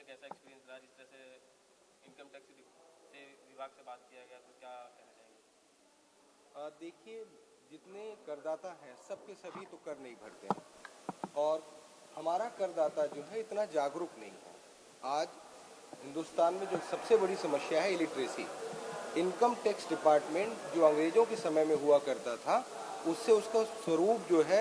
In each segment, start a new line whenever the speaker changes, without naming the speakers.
में कैसा एक्सपीरियंस रहा जिस तरह से इनकम टैक्स से विभाग से बात किया गया, तो क्या कहना चाहेंगे?
देखिए, जितने करदाता हैं सब के सभी तो कर नहीं भरते हैं और हमारा करदाता जो है इतना जागरूक नहीं है। आज हिंदुस्तान में जो सबसे बड़ी समस्या है इलिटरेसी। इनकम टैक्स डिपार्टमेंट जो अंग्रेजों के समय में हुआ करता था उससे उसका स्वरूप जो है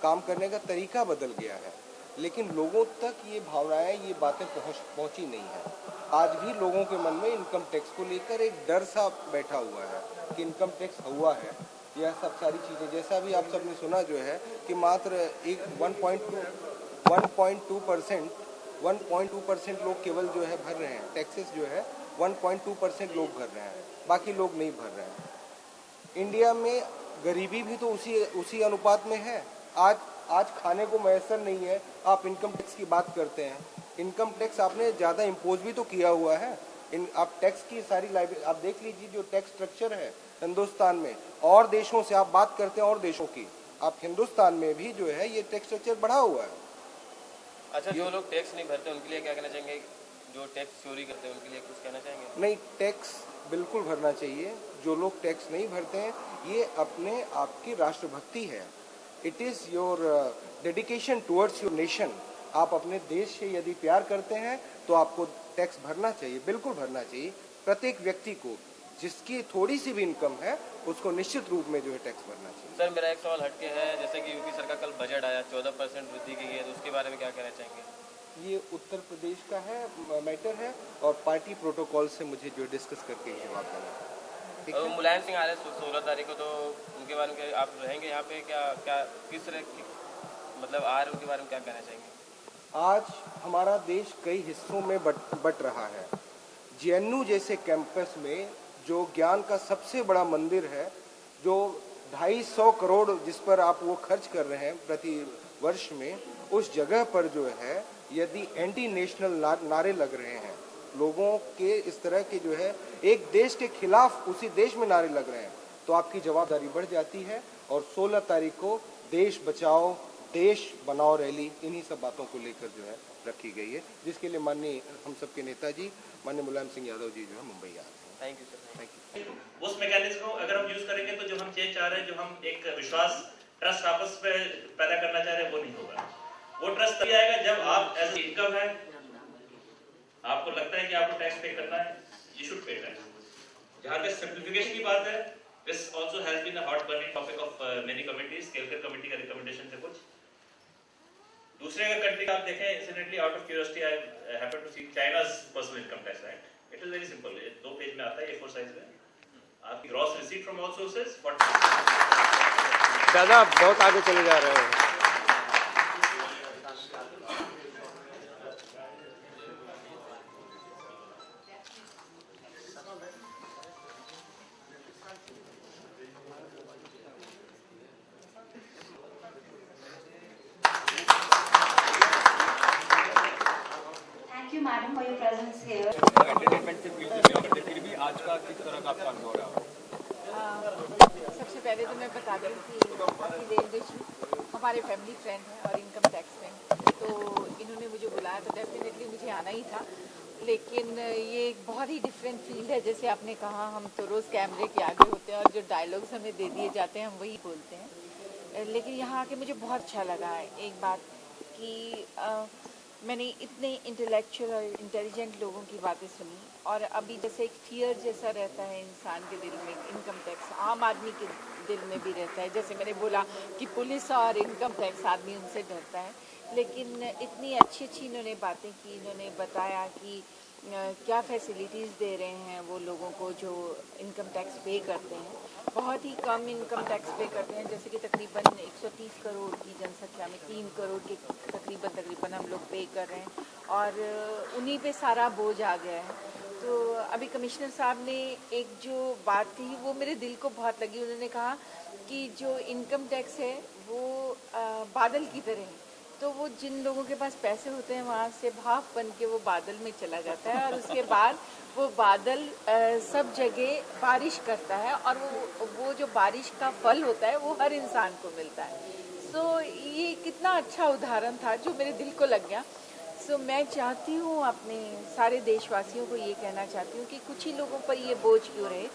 काम करने का तरीका बदल गया है, लेकिन लोगों तक ये भावनाएं, ये बातें पहुंची नहीं है। आज भी लोगों के मन में इनकम टैक्स को लेकर एक डर सा बैठा हुआ है कि इनकम टैक्स हुआ है। यह सब सारी चीज़ें, जैसा भी आप सबने सुना जो है कि मात्र एक 1.2% लोग केवल जो है भर रहे हैं टैक्सेस, जो है 1.2% लोग भर रहे हैं, बाकी लोग नहीं भर रहे हैं। इंडिया में गरीबी भी तो उसी अनुपात में है। आज खाने को मैसर नहीं है, आप इनकम टैक्स की बात करते हैं। इनकम टैक्स आपने ज़्यादा इम्पोज भी तो किया हुआ है। आप टैक्स की सारी लाइब्रेरी आप देख लीजिए, जो टैक्स स्ट्रक्चर है हिंदुस्तान में, और देशों से आप बात करते हैं और देशों की, आप हिंदुस्तान में भी जो है ये टैक्स स्ट्रक्चर बढ़ा हुआ है।
अच्छा, जो लोग टैक्स नहीं भरते उनके लिए क्या कहना चाहेंगे? जो टैक्स चोरी करते हैं उनके लिए कुछ कहना चाहेंगे?
नहीं, टैक्स बिल्कुल भरना चाहिए। जो लोग टैक्स नहीं भरते हैं, ये अपने आपकी राष्ट्रभक्ति है। It is your dedication towards your nation. आप अपने देश से यदि प्यार करते हैं तो आपको टैक्स भरना चाहिए, बिल्कुल भरना चाहिए। प्रत्येक व्यक्ति को जिसकी थोड़ी सी भी इनकम है उसको निश्चित रूप में जो है टैक्स भरना चाहिए।
सर, मेरा एक सवाल हटके है, जैसे कि यूपी सरकार कल बजट आया, 14% वृद्धि की है, तो उसके बारे में क्या कहना चाहेंगे?
ये उत्तर प्रदेश का है मैटर है और पार्टी प्रोटोकॉल से मुझे जो डिस्कस करके जवाब देना है।
और मुलायम सिंह आ रहे 16 तारीख को, तो उनके बारे में आप रहेंगे यहाँ पे? क्या किस तरह की मतलब आ रहे, उनके बारे में क्या कहना चाहेंगे?
आज हमारा देश कई हिस्सों में बट रहा है। जेएनयू जैसे कैंपस में जो ज्ञान का सबसे बड़ा मंदिर है, जो 250 करोड़ जिस पर आप वो खर्च कर रहे हैं प्रति वर्ष में, उस जगह पर जो है यदि एंटी नेशनल नारे लग रहे हैं, लोगों के इस तरह के जो है एक देश के खिलाफ उसी देश में नारे लग रहे हैं, तो आपकी जवाबदारी बढ़ जाती है। और 16 तारीख को देश बचाओ देश बनाओ रैली इन्हीं सब बातों को लेकर जो है रखी गई है, जिसके लिए माननीय हम सबके नेताजी माननीय मुलायम सिंह यादव जी जो है मुंबई आ रहे हैं।
Thank you sir, thank
you. उस मैकेनिज्म को अगर हम यूज करेंगे तो जो हम चेंज चाह रहे हैं, जो हम एक विश्वास, ट्रस्ट आपस में पैदा करना चाह रहे हैं, वो नहीं होगा। वो ट्रस्ट तभी आएगा जब आप एज इनकम है, आपको लगता है कि आपको टैक्स पे करना है, यू शुड पे टैक्स। जहां तक सिंप्लीफिकेशन की बात है, this also has been a hot burning topic of many committees. Kelkar committee का रिकमेंडेशन थे कुछ दूसरे अगर कंट्री का आप देखें, incidentally out of curiosity I happened to see China's personal income tax act. It is very simple, 2 page में आता है, A4 साइज में। आपकी gross receipt from all sources,
दादा बहुत आगे चले जा रहे हैं।
Madam for your presence here.
Entertainment से फील्ड से बिलोंग करते, फिर भी आज का किस तरह का आपका अनुभव रहा?
सबसे पहले तो मैं बता दूं कि देवेंद्र जी हमारे फैमिली फ्रेंड हैं और इनकम टैक्स में, तो इन्होंने मुझे बुलाया तो डेफिनेटली मुझे आना ही था। लेकिन ये एक बहुत ही डिफरेंट फील्ड है। जैसे आपने कहा, हम तो रोज़ कैमरे के आगे होते हैं और जो डायलॉग्स हमें दे दिए जाते हैं हम वही बोलते हैं। लेकिन यहाँ आके मुझे बहुत अच्छा लगा है एक बात कि मैंने इतने इंटेलेक्चुअल और इंटेलिजेंट लोगों की बातें सुनी। और अभी जैसे एक फियर जैसा रहता है इंसान के दिल में, इनकम टैक्स आम आदमी के दिल में भी रहता है। जैसे मैंने बोला कि पुलिस और इनकम टैक्स आदमी उनसे डरता है, लेकिन इतनी अच्छी अच्छी इन्होंने बातें की। इन्होंने बताया कि क्या फैसिलिटीज़ दे रहे हैं वो लोगों को जो इनकम टैक्स पे करते हैं। बहुत ही कम इनकम टैक्स पे करते हैं, जैसे कि तकरीबन 130 करोड़ की जनसंख्या में 3 करोड़ के तकरीबन हम लोग पे कर रहे हैं और उन्हीं पे सारा बोझ आ गया है। तो अभी कमिश्नर साहब ने एक जो बात कही वो मेरे दिल को बहुत लगी। उन्होंने कहा कि जो इनकम टैक्स है वो बादल की तरह है, तो वो जिन लोगों के पास पैसे होते हैं वहाँ से भाप बन के वो बादल में चला जाता है और उसके बाद वो बादल सब जगह बारिश करता है और वो जो बारिश का फल होता है वो हर इंसान को मिलता है। सो ये कितना अच्छा उदाहरण था जो मेरे दिल को लग गया। सो मैं चाहती हूँ अपने सारे देशवासियों को ये कहना चाहती हूँ कि कुछ ही लोगों पर ये बोझ क्यों रहे।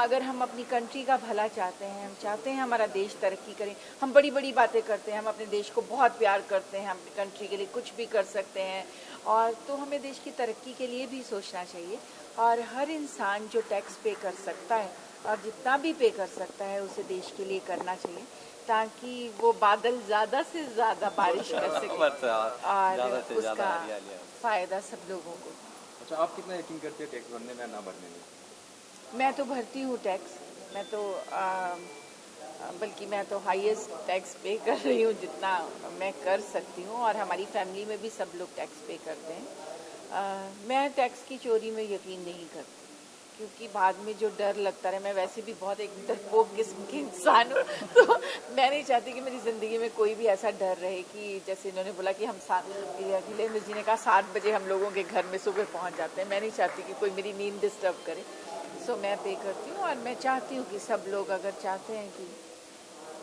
अगर हम अपनी कंट्री का भला चाहते हैं, हम चाहते हैं हमारा देश तरक्की करे, हम बड़ी बड़ी बातें करते हैं, हम अपने देश को बहुत प्यार करते हैं, हम अपनी कंट्री के लिए कुछ भी कर सकते हैं, और तो हमें देश की तरक्की के लिए भी सोचना चाहिए। और हर इंसान जो टैक्स पे कर सकता है और जितना भी पे कर सकता है उसे देश के लिए करना चाहिए, ताकि वो बादल ज़्यादा से ज़्यादा बारिश कर सके और उसका फ़ायदा सब लोगों को।
अच्छा, आप कितना यकीन करते हैं टैक्स भरने में ना भरने में?
मैं तो भरती हूँ टैक्स, मैं तो बल्कि मैं तो हाईएस्ट टैक्स पे कर रही हूँ जितना मैं कर सकती हूँ, और हमारी फैमिली में भी सब लोग टैक्स पे करते हैं। मैं टैक्स की चोरी में यकीन नहीं करती, क्योंकि बाद में जो डर लगता है, मैं वैसे भी बहुत एक डरपोक किस्म की इंसान हूँ, तो मैं नहीं चाहती कि मेरी ज़िंदगी में कोई भी ऐसा डर रहे कि जैसे इन्होंने बोला कि हम अखिलेंद्र जी ने कहा 7 बजे हम लोगों के घर में सुबह पहुँच जाते हैं। मैं नहीं चाहती कि कोई मेरी नींद डिस्टर्ब करे, सो मैं पे करती हूँ। और मैं चाहती हूँ कि सब लोग अगर चाहते हैं कि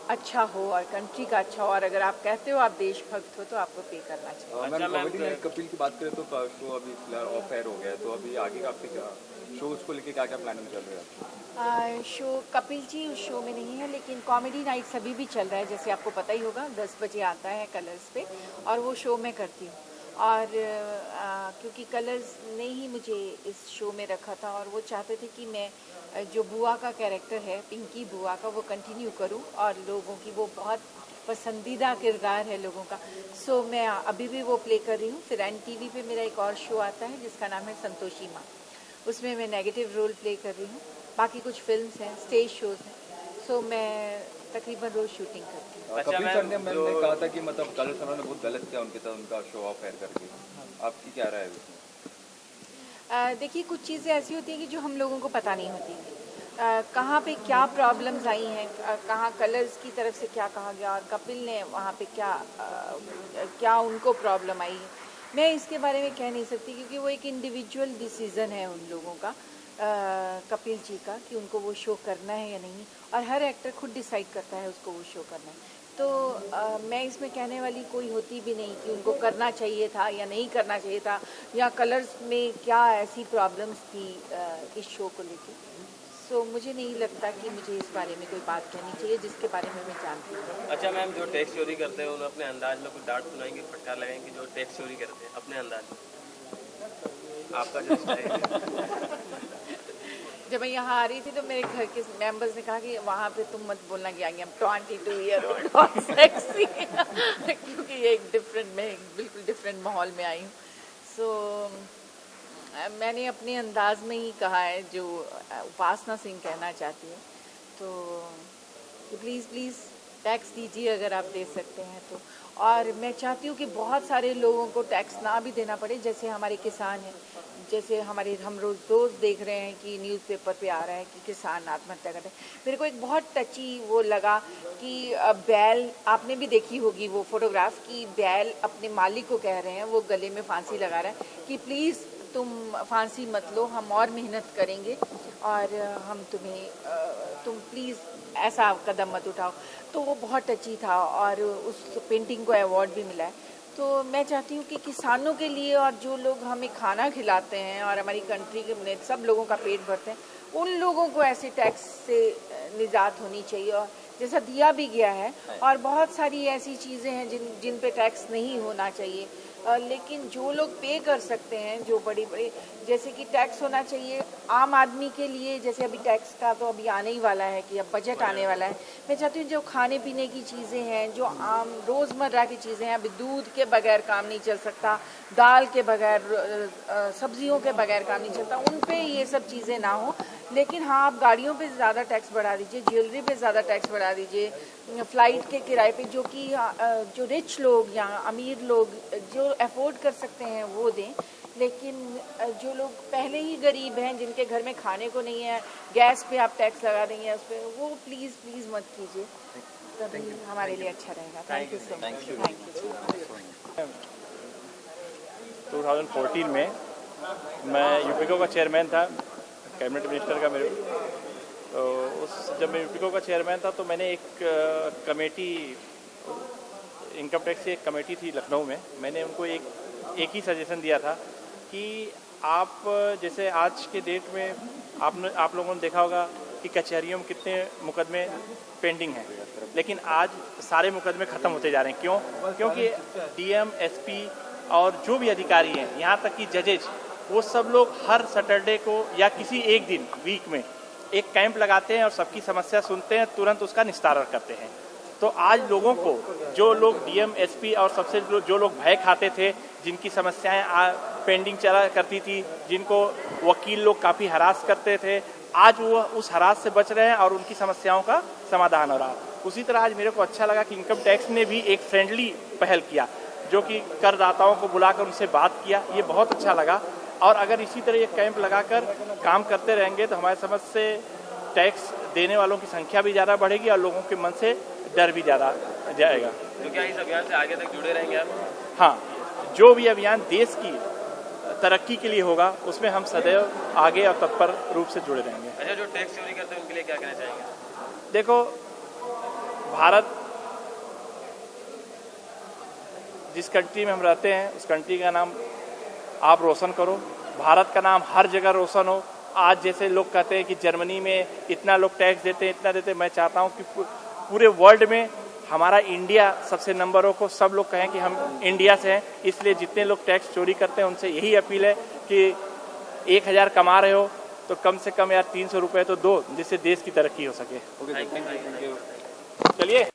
अच्छा हो और कंट्री का अच्छा हो, और अगर आप कहते हो आप देशभक्त हो, तो आपको पे करना चाहिए।
मैम, कॉमेडी में कपिल की बात करें तो शो अभी फिलहाल ऑफ एयर हो गया है, तो अभी आगे का आपके क्या शो, उसको लेके क्या क्या प्लानिंग चल रही है आपकी?
शो कपिल जी उस शो में नहीं है, लेकिन कॉमेडी नाइट्स अभी भी चल रहा है, जैसे आपको पता ही होगा 10 बजे आता है कलर्स पे, और वो शो मैं करती हूँ। और क्योंकि कलर्स ने ही मुझे इस शो में रखा था, और वो चाहते थे कि मैं जो बुआ का कैरेक्टर है, पिंकी बुआ का, वो कंटिन्यू करूं, और लोगों की वो बहुत पसंदीदा किरदार है लोगों का। सो मैं अभी भी वो प्ले कर रही हूँ। फिर NTV पे मेरा एक और शो आता है जिसका नाम है संतोषी माँ, उसमें मैं नेगेटिव रोल प्ले कर रही हूँ। बाकी कुछ फिल्म्स हैं, स्टेज शोज हैं, सो मैं तकरीबन रोज शूटिंग करती हूँ।
कपिल सर ने मैंने कहा था कि मतलब कलर सर ने बहुत गलत किया उनके साथ, उनका शो ऑफ एयर करके, आपकी क्या राय है उसमें?
देखिए, कुछ चीज़ें ऐसी होती हैं कि जो हम लोगों को पता नहीं होती, कहाँ पे क्या प्रॉब्लम्स आई हैं, कहाँ कलर्स की तरफ से क्या कहा गया, और कपिल ने वहाँ पे क्या उनको प्रॉब्लम आई है, मैं इसके बारे में कह नहीं सकती, क्योंकि वो एक इंडिविजुअल डिसीज़न है उन लोगों का, कपिल जी का, कि उनको वो शो करना है या नहीं, और हर एक्टर खुद डिसाइड करता है उसको वो शो करना है। तो मैं इसमें कहने वाली कोई होती भी नहीं कि उनको करना चाहिए था या नहीं करना चाहिए था, या कलर्स में क्या ऐसी प्रॉब्लम्स थी इस शो को लेके। सो मुझे नहीं लगता कि मुझे इस बारे में कोई बात कहनी चाहिए जिसके बारे में मैं जानती हूँ।
अच्छा मैम, जो टैक्स चोरी करते हैं उन्हें अपने अंदाज में कुछ डांट सुनाएंगे, फटकार लगाएंगे? जो टैक्स चोरी करते हैं अपने अंदाज में, आपका जो स्टाइल
जब मैं यहाँ आ रही थी तो मेरे घर के मेंबर्स ने कहा कि वहाँ पे तुम मत बोलना कि आई एम 22 ईयर ओल्ड और सेक्सी, क्योंकि ये मैं बिल्कुल डिफरेंट माहौल में आई हूँ। सो मैंने अपने अंदाज में ही कहा है जो उपासना सिंह कहना चाहती है, तो प्लीज़ टैक्स दीजिए अगर आप दे सकते हैं तो। और मैं चाहती हूँ कि बहुत सारे लोगों को टैक्स ना भी देना पड़े, जैसे हमारे किसान हैं, जैसे हम रोज़ देख रहे हैं कि न्यूज़पेपर पे आ रहा है कि किसान आत्महत्या करते हैं। मेरे को एक बहुत टची वो लगा कि बैल, आपने भी देखी होगी वो फोटोग्राफ, कि बैल अपने मालिक को कह रहे हैं, वो गले में फांसी लगा रहा है कि प्लीज़ तुम फांसी मत लो, हम और मेहनत करेंगे और हम तुम प्लीज़ ऐसा कदम मत उठाओ। तो वो बहुत टची था और उस पेंटिंग को अवार्ड भी मिला है। तो मैं चाहती हूँ कि किसानों के लिए, और जो लोग हमें खाना खिलाते हैं और हमारी कंट्री के सब लोगों का पेट भरते हैं, उन लोगों को ऐसे टैक्स से निजात होनी चाहिए, और जैसा दिया भी गया है। और बहुत सारी ऐसी चीज़ें हैं जिन पे टैक्स नहीं होना चाहिए, लेकिन जो लोग पे कर सकते हैं, जो बड़े जैसे कि टैक्स होना चाहिए आम आदमी के लिए। जैसे अभी टैक्स का तो अभी आने ही वाला है कि अब बजट आने वाला है। मैं चाहती हूँ जो खाने पीने की चीज़ें हैं, जो आम रोज़मर्रा की चीज़ें हैं, अभी दूध के बगैर काम नहीं चल सकता, दाल के बगैर, सब्जियों के बगैर काम नहीं चलता, उन पे ये सब चीज़ें ना हो। लेकिन हाँ, आप गाड़ियों पे ज़्यादा टैक्स बढ़ा दीजिए, ज्वेलरी पे ज़्यादा टैक्स बढ़ा दीजिए, फ़्लाइट के किराए पे, जो कि जो रिच लोग या अमीर लोग जो अफोर्ड कर सकते हैं वो दें। लेकिन जो लोग पहले ही गरीब हैं, जिनके घर में खाने को नहीं है, गैस पे आप टैक्स लगा देंगे उस पर, वो प्लीज़ मत कीजिए, तभी हमारे लिए अच्छा रहेगा। Thank you so much. Thank you.
2014 में मैं यूपीको का चेयरमैन था, कैबिनेट मिनिस्टर का मेरे, तो जब मैं यूपीको का चेयरमैन था तो मैंने एक कमेटी, इनकम टैक्स की एक कमेटी थी लखनऊ में, मैंने उनको एक एक ही सजेशन दिया था कि आप जैसे आज के डेट में आप लोगों ने देखा होगा कि कचहरियों में कितने मुकदमे पेंडिंग हैं, लेकिन आज सारे मुकदमे ख़त्म होते जा रहे हैं। क्यों? क्योंकि डीएम, एसपी और जो भी अधिकारी हैं, यहाँ तक कि जजेज, वो सब लोग हर सैटरडे को या किसी एक दिन वीक में एक कैंप लगाते हैं और सबकी समस्या सुनते हैं, तुरंत उसका निस्तारण करते हैं। तो आज लोगों को, जो लोग डीएम, एसपी और सबसे जो लोग भय खाते थे, जिनकी समस्याएं पेंडिंग चला करती थी, जिनको वकील लोग काफ़ी हरास करते थे, आज वो उस हरास से बच रहे हैं और उनकी समस्याओं का समाधान हो रहा है। उसी तरह आज मेरे को अच्छा लगा कि इनकम टैक्स ने भी एक फ्रेंडली पहल किया, जो कि करदाताओं को बुलाकर उनसे बात किया, ये बहुत अच्छा लगा। और अगर इसी तरह ये कैंप लगाकर काम करते रहेंगे तो हमारे समझ से टैक्स देने वालों की संख्या भी ज़्यादा बढ़ेगी और लोगों के मन से डर भी ज़्यादा जाएगा।
तो क्या इस अभियान से आगे तक जुड़े रहेंगे आप?
हाँ, जो भी अभियान देश की तरक्की के लिए होगा उसमें हम सदैव आगे और तत्पर रूप से जुड़े रहेंगे।
अच्छा, जो टैक्स चोरी करते हैं उनके लिए क्या कहना चाहेंगे?
देखो, भारत जिस कंट्री में हम रहते हैं उस कंट्री का नाम आप रोशन करो, भारत का नाम हर जगह रोशन हो। आज जैसे लोग कहते हैं कि जर्मनी में इतना लोग टैक्स देते हैं, इतना देते हैं, मैं चाहता हूँ कि पूरे वर्ल्ड में हमारा इंडिया सबसे नंबर हो, को सब लोग कहें कि हम इंडिया से हैं। इसलिए जितने लोग टैक्स चोरी करते हैं उनसे यही अपील है कि 1000 कमा रहे हो तो कम से कम यार 300 रुपये तो दो, जिससे देश की तरक्की हो सके।
Okay, thank you.
चलिए।